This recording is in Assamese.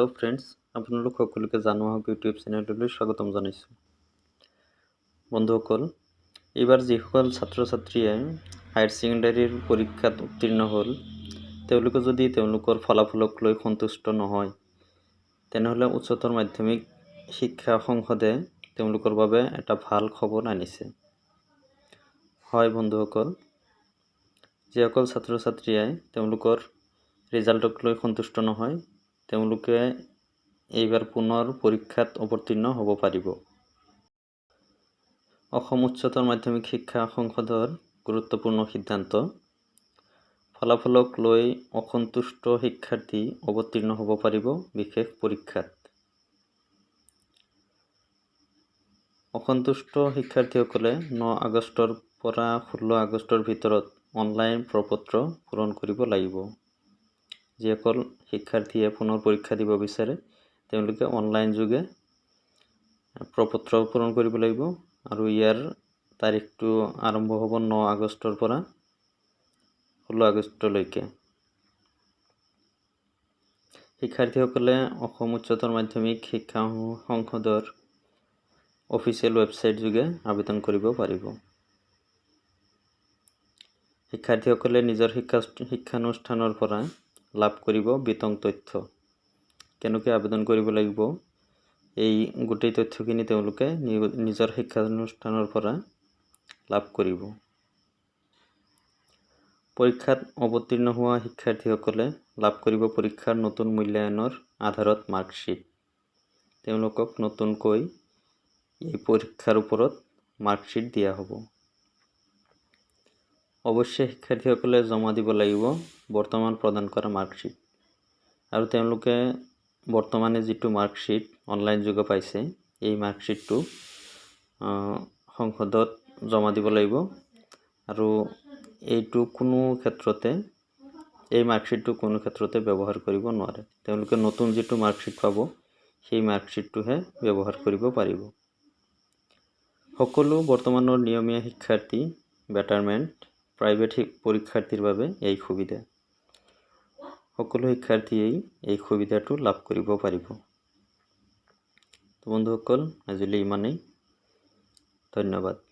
হেল্ল' ফ্ৰেণ্ডছ, আপোনালোক সকলোকে জানোৱা হওক ইউটিউব চেনেললৈ স্বাগতম জনাইছোঁ। বন্ধুসকল, এইবাৰ যিসকল ছাত্ৰ ছাত্ৰীয়ে হায়াৰ ছেকেণ্ডাৰীৰ পৰীক্ষাত উত্তীৰ্ণ হ'ল, তেওঁলোকে যদি তেওঁলোকৰ ফলাফলক লৈ সন্তুষ্ট নহয়, তেনেহ'লে উচ্চতৰ মাধ্যমিক শিক্ষা সংসদে তেওঁলোকৰ বাবে এটা ভাল খবৰ আনিছে। হয় বন্ধুসকল, যিসকল ছাত্ৰ ছাত্ৰীয়ে তেওঁলোকৰ ৰিজাল্টক লৈ সন্তুষ্ট নহয়, তেওঁলোকে এইবাৰ পুনৰ পৰীক্ষাত অৱতীৰ্ণ হ'ব পাৰিব। অসম উচ্চতৰ মাধ্যমিক শিক্ষা সংসদৰ গুৰুত্বপূৰ্ণ সিদ্ধান্ত। ফলাফলক লৈ অসন্তুষ্ট শিক্ষাৰ্থী অৱতীৰ্ণ হ'ব পাৰিব বিশেষ পৰীক্ষাত। অসন্তুষ্ট শিক্ষাৰ্থীসকলে 9 আগষ্টৰ পৰা 16 আগষ্টৰ ভিতৰত অনলাইন প্ৰপত্ৰ পূৰণ কৰিব লাগিব। যিসকল শিক্ষাৰ্থীয়ে পুনৰ পৰীক্ষা দিব বিচাৰে, তেওঁলোকে অনলাইন যোগে প্ৰপত্ৰ পূৰণ কৰিব লাগিব আৰু ইয়াৰ তাৰিখটো আৰম্ভ হ'ব 9 আগষ্টৰ পৰা 16 আগষ্টলৈকে। শিক্ষাৰ্থীসকলে অসম উচ্চতৰ মাধ্যমিক শিক্ষা সংসদৰ অফিচিয়েল ৱেবছাইট যোগে আবেদন কৰিব পাৰিব। শিক্ষাৰ্থীসকলে নিজৰ শিক্ষানুষ্ঠানৰ পৰা লাভ কৰিব বিতং তথ্য। কেনেকৈ আবেদন কৰিব লাগিব, এই গোটেই তথ্যখিনি তেওঁলোকে নিজৰ শিক্ষানুষ্ঠানৰ পৰা লাভ কৰিব। পৰীক্ষাত অৱতীৰ্ণ হোৱা শিক্ষাৰ্থীসকলে লাভ কৰিব পৰীক্ষাৰ নতুন মূল্যায়নৰ আধাৰত মাৰ্কশ্বিট। তেওঁলোকক নতুনকৈ এই পৰীক্ষাৰ ওপৰত মাৰ্কশ্বিট দিয়া হ'ব। অৱশ্যে শিক্ষাৰ্থীসকলে জমা দিব লাগিব বৰ্তমান প্ৰদান কৰা মাৰ্কশ্বিট। আৰু তেওঁলোকে বৰ্তমানে যিটো মাৰ্কশ্বিট অনলাইন যোগে পাইছে, এই মাৰ্কশ্বিটটো সংসদত জমা দিব লাগিব। আৰু এইটো এই মাৰ্কশ্বিটটো কোনো ক্ষেত্ৰতে ব্যৱহাৰ কৰিব নোৱাৰে। তেওঁলোকে নতুন যিটো মাৰ্কশ্বিট পাব, সেই মাৰ্কশ্বিটটোহে ব্যৱহাৰ কৰিব পাৰিব। সকলো বৰ্তমানৰ নিয়মীয়া শিক্ষাৰ্থী, ভেটাৰমেণ্ট, প্ৰাইভেট পৰীক্ষাৰ্থীৰ বাবে এই সুবিধা। সকলো শিক্ষাৰ্থীয়েই এই সুবিধাটো লাভ কৰিব পাৰিব। বন্ধুসকল, আজিলৈ ইমানেই। ধন্যবাদ।